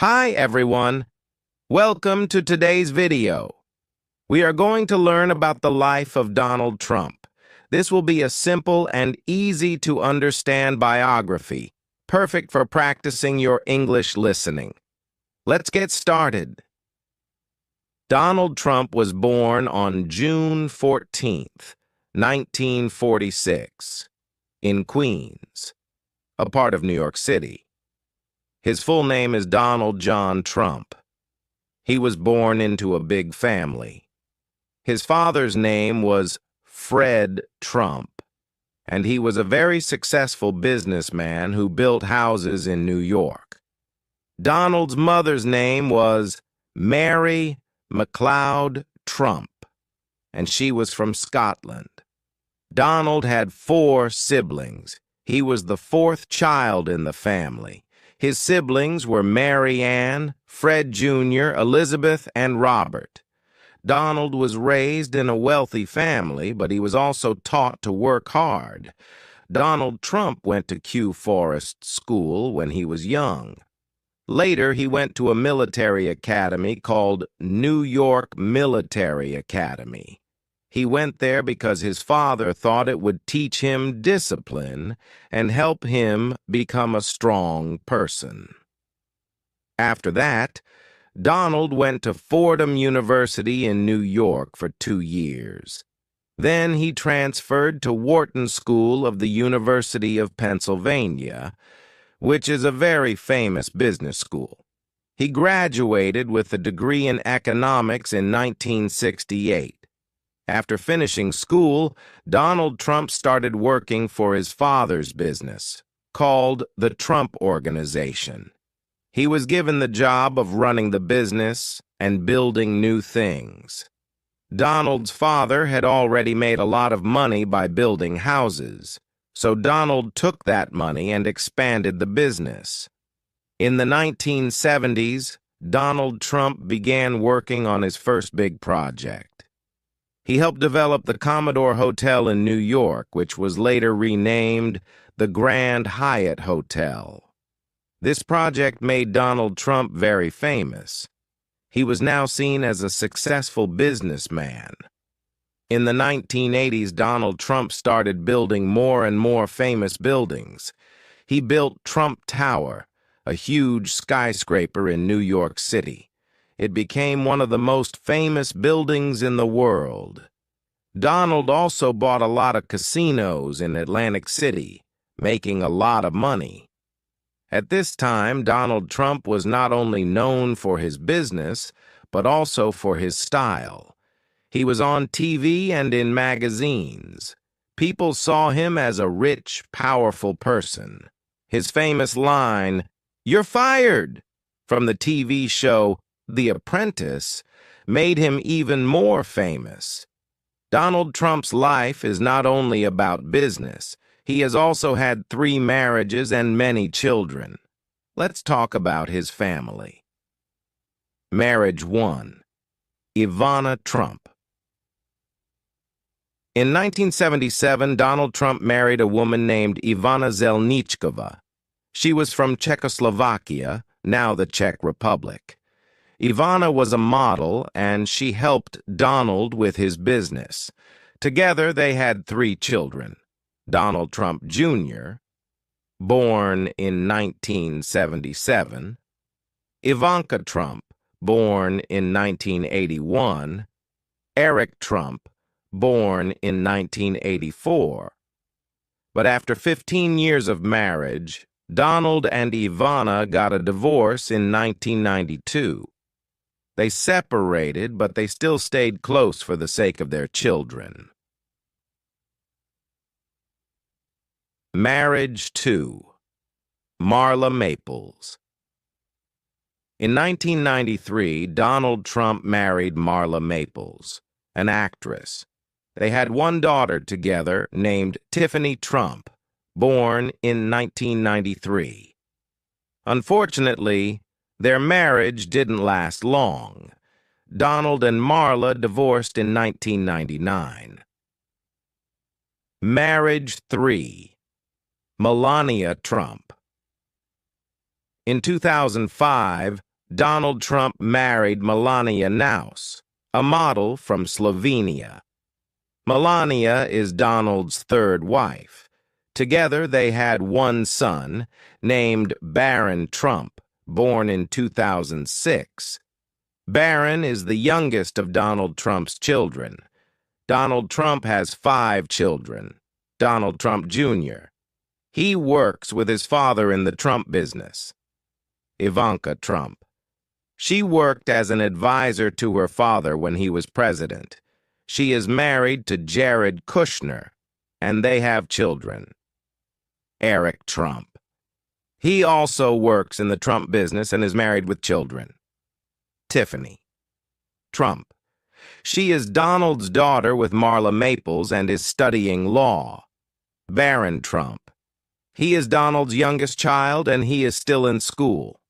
Hi everyone, welcome to today's video. We are going to learn about the life of Donald Trump. This will be a simple and easy to understand biography, perfect for practicing your English listening. Let's get started. Donald Trump was born on June 14th, 1946, in Queens, a part of New York City. His full name is Donald John Trump. He was born into a big family. His father's name was Fred Trump, and he was a very successful businessman who built houses in New York. Donald's mother's name was Mary MacLeod Trump, and she was from Scotland. Donald had 4 siblings. He was the 4th child in the family. His siblings were Mary Ann, Fred Jr., Elizabeth, and Robert. Donald was raised in a wealthy family, but he was also taught to work hard. Donald Trump went to Kew Forest School when he was young. Later, he went to a military academy called New York Military Academy. He went there because his father thought it would teach him discipline and help him become a strong person. After that, Donald went to Fordham University in New York for 2 years. Then he transferred to Wharton School of the University of Pennsylvania, which is a very famous business school. He graduated with a degree in economics in 1968. After finishing school, Donald Trump started working for his father's business, called the Trump Organization. He was given the job of running the business and building new things. Donald's father had already made a lot of money by building houses, so Donald took that money and expanded the business. In the 1970s, Donald Trump began working on his first big project. He helped develop the Commodore Hotel in New York, which was later renamed the Grand Hyatt Hotel. This project made Donald Trump very famous. He was now seen as a successful businessman. In the 1980s, Donald Trump started building more and more famous buildings. He built Trump Tower, a huge skyscraper in New York City. It became one of the most famous buildings in the world. Donald also bought a lot of casinos in Atlantic City, making a lot of money. At this time, Donald Trump was not only known for his business, but also for his style. He was on TV and in magazines. People saw him as a rich, powerful person. His famous line, "You're fired," from the TV show The Apprentice, made him even more famous. Donald Trump's life is not only about business. He has also had 3 marriages and many children. Let's talk about his family. Marriage 1. Ivana Trump. In 1977, Donald Trump married a woman named Ivana Zelničková. She was from Czechoslovakia, now the Czech Republic. Ivana was a model, and she helped Donald with his business. Together, they had 3 children. Donald Trump Jr., born in 1977, Ivanka Trump, born in 1981, Eric Trump, born in 1984. But after 15 years of marriage, Donald and Ivana got a divorce in 1992. They separated, but they still stayed close for the sake of their children. Marriage 2. Marla Maples. In 1993, Donald Trump married Marla Maples, an actress. They had 1 daughter together named Tiffany Trump, born in 1993. Unfortunately, their marriage didn't last long. Donald and Marla divorced in 1999. Marriage 3. Melania Trump. In 2005, Donald Trump married Melania Naus, a model from Slovenia. Melania is Donald's third wife. Together, they had one son, named Barron Trump, born in 2006. Barron is the youngest of Donald Trump's children. Donald Trump has 5 children. Donald Trump Jr. He works with his father in the Trump business. Ivanka Trump. She worked as an advisor to her father when he was president. She is married to Jared Kushner, and they have children. Eric Trump. He also works in the Trump business and is married with children. Tiffany Trump. She is Donald's daughter with Marla Maples and is studying law. Barron Trump. He is Donald's youngest child and he is still in school.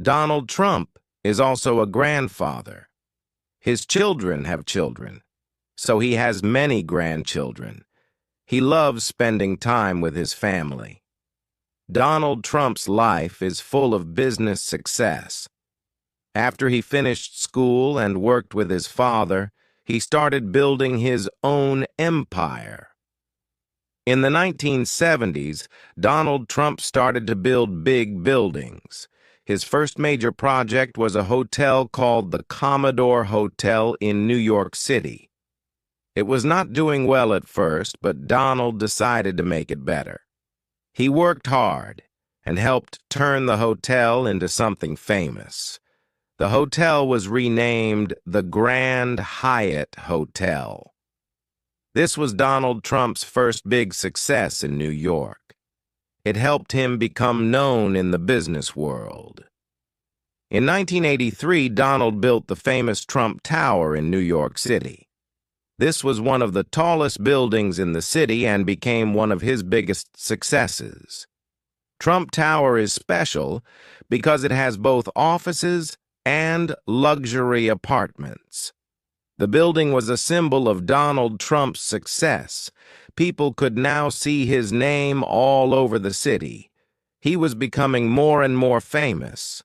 Donald Trump is also a grandfather. His children have children, so he has many grandchildren. He loves spending time with his family. Donald Trump's life is full of business success. After he finished school and worked with his father, he started building his own empire. In the 1970s, Donald Trump started to build big buildings. His first major project was a hotel called the Commodore Hotel in New York City. It was not doing well at first, but Donald decided to make it better. He worked hard and helped turn the hotel into something famous. The hotel was renamed the Grand Hyatt Hotel. This was Donald Trump's first big success in New York. It helped him become known in the business world. In 1983, Donald built the famous Trump Tower in New York City. This was one of the tallest buildings in the city and became one of his biggest successes. Trump Tower is special because it has both offices and luxury apartments. The building was a symbol of Donald Trump's success. People could now see his name all over the city. He was becoming more and more famous.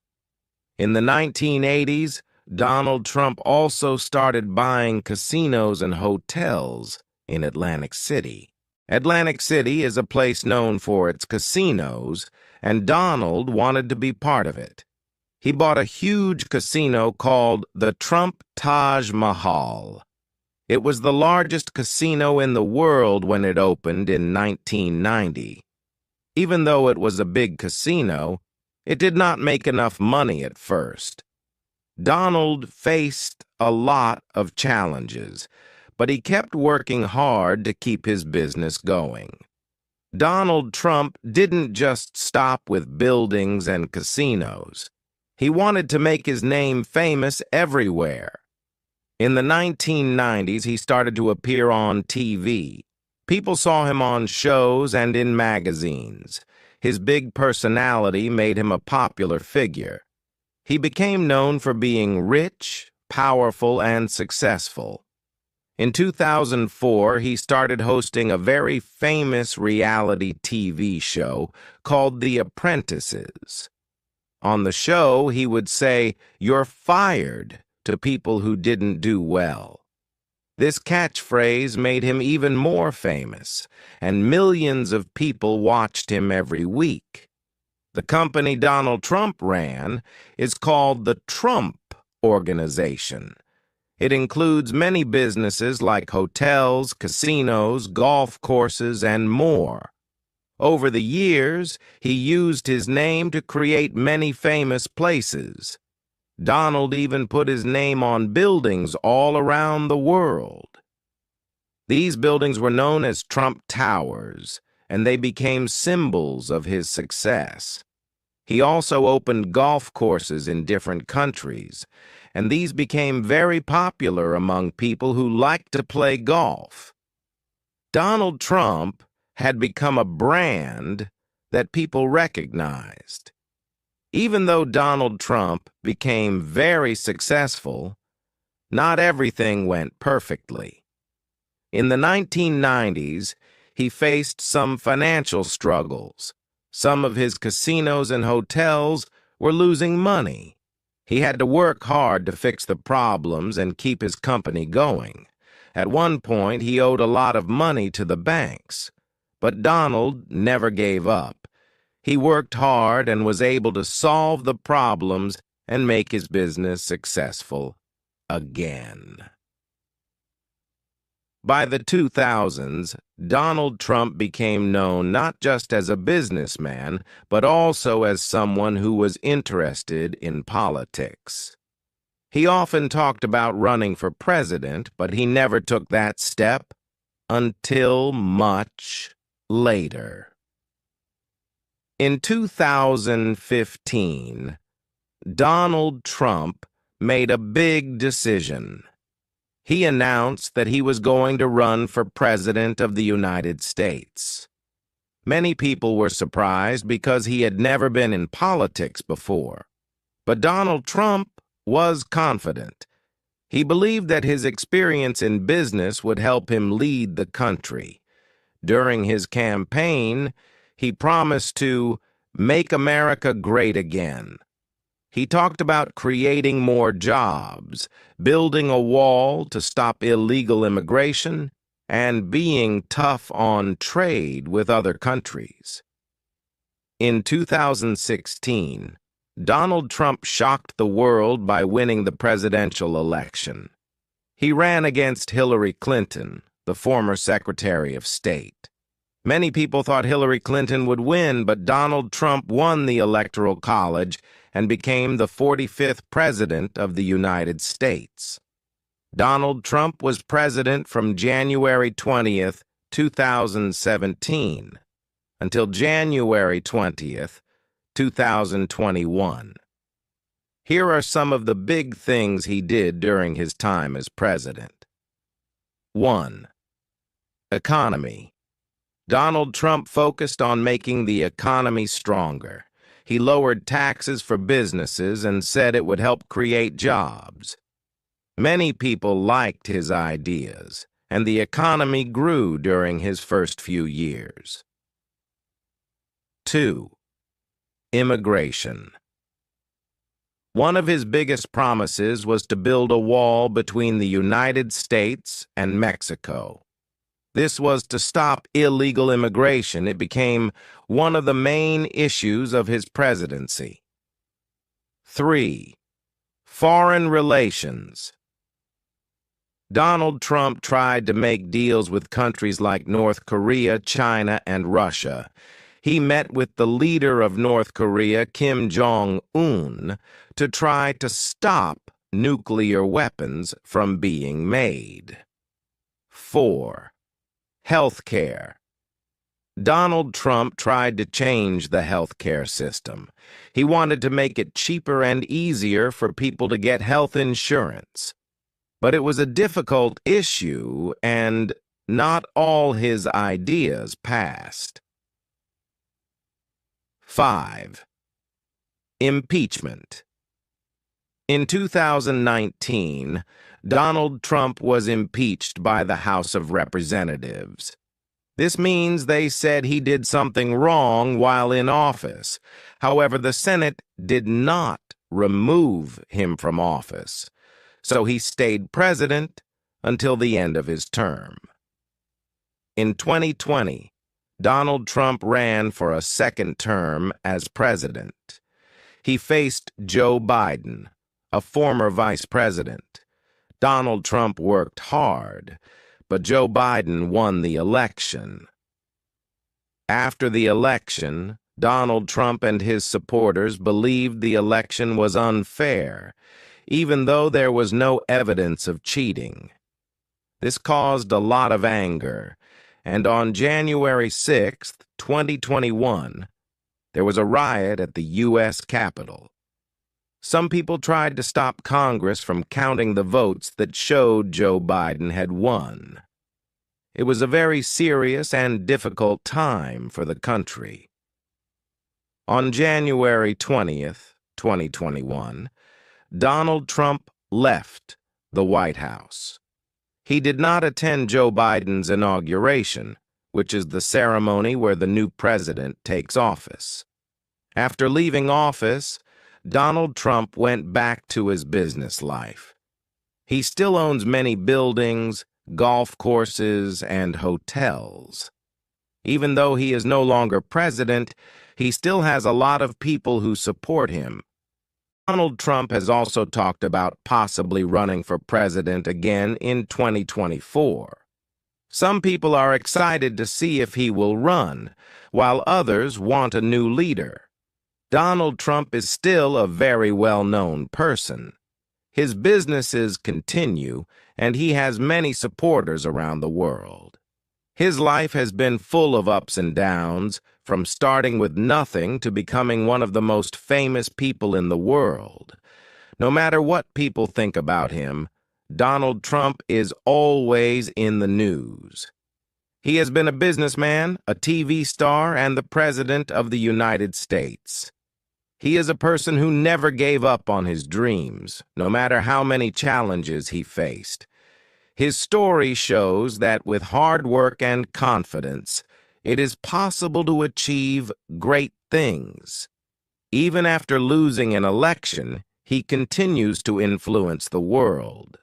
In the 1980s, Donald Trump also started buying casinos and hotels in Atlantic City. Atlantic City is a place known for its casinos, and Donald wanted to be part of it. He bought a huge casino called the Trump Taj Mahal. It was the largest casino in the world when it opened in 1990. Even though it was a big casino, it did not make enough money at first. Donald faced a lot of challenges, but he kept working hard to keep his business going. Donald Trump didn't just stop with buildings and casinos. He wanted to make his name famous everywhere. In the 1990s, he started to appear on TV. People saw him on shows and in magazines. His big personality made him a popular figure. He became known for being rich, powerful, and successful. In 2004, he started hosting a very famous reality TV show called The Apprentices. On the show, he would say, "You're fired," to people who didn't do well. This catchphrase made him even more famous, and millions of people watched him every week. The company Donald Trump ran is called the Trump Organization. It includes many businesses like hotels, casinos, golf courses, and more. Over the years, he used his name to create many famous places. Donald even put his name on buildings all around the world. These buildings were known as Trump Towers, and they became symbols of his success. He also opened golf courses in different countries, and these became very popular among people who liked to play golf. Donald Trump had become a brand that people recognized. Even though Donald Trump became very successful, not everything went perfectly. In the 1990s, he faced some financial struggles. Some of his casinos and hotels were losing money. He had to work hard to fix the problems and keep his company going. At one point, he owed a lot of money to the banks, but Donald never gave up. He worked hard and was able to solve the problems and make his business successful again. By the 2000s, Donald Trump became known not just as a businessman, but also as someone who was interested in politics. He often talked about running for president, but he never took that step until much later. In 2015, Donald Trump made a big decision. He announced that he was going to run for President of the United States. Many people were surprised because he had never been in politics before. But Donald Trump was confident. He believed that his experience in business would help him lead the country. During his campaign, he promised to make America great again. He talked about creating more jobs, building a wall to stop illegal immigration, and being tough on trade with other countries. In 2016, Donald Trump shocked the world by winning the presidential election. He ran against Hillary Clinton, the former Secretary of State. Many people thought Hillary Clinton would win, but Donald Trump won the Electoral College and became the 45th President of the United States. Donald Trump was president from January 20th, 2017, until January 20th, 2021. Here are some of the big things he did during his time as president. 1. Economy. Donald Trump focused on making the economy stronger. He lowered taxes for businesses and said it would help create jobs. Many people liked his ideas, and the economy grew during his first few years. 2. Immigration. One of his biggest promises was to build a wall between the United States and Mexico. This was to stop illegal immigration. It became one of the main issues of his presidency. 3. Foreign relations. Donald Trump tried to make deals with countries like North Korea, China, and Russia. He met with the leader of North Korea, Kim Jong-un, to try to stop nuclear weapons from being made. 4. Healthcare. Donald Trump tried to change the healthcare system. He wanted to make it cheaper and easier for people to get health insurance. But it was a difficult issue, and not all his ideas passed. 5. Impeachment. In 2019, Donald Trump was impeached by the House of Representatives. This means they said he did something wrong while in office. However, the Senate did not remove him from office, so he stayed president until the end of his term. In 2020, Donald Trump ran for a second term as president. He faced Joe Biden, a former vice president. Donald Trump worked hard, but Joe Biden won the election. After the election, Donald Trump and his supporters believed the election was unfair, even though there was no evidence of cheating. This caused a lot of anger, and on January 6, 2021, there was a riot at the U.S. Capitol. Some people tried to stop Congress from counting the votes that showed Joe Biden had won. It was a very serious and difficult time for the country. On January 20th, 2021, Donald Trump left the White House. He did not attend Joe Biden's inauguration, which is the ceremony where the new president takes office. After leaving office, Donald Trump went back to his business life. He still owns many buildings, golf courses, and hotels. Even though he is no longer president, he still has a lot of people who support him. Donald Trump has also talked about possibly running for president again in 2024. Some people are excited to see if he will run, while others want a new leader. Donald Trump is still a very well-known person. His businesses continue, and he has many supporters around the world. His life has been full of ups and downs, from starting with nothing to becoming one of the most famous people in the world. No matter what people think about him, Donald Trump is always in the news. He has been a businessman, a TV star, and the President of the United States. He is a person who never gave up on his dreams, no matter how many challenges he faced. His story shows that with hard work and confidence, it is possible to achieve great things. Even after losing an election, he continues to influence the world.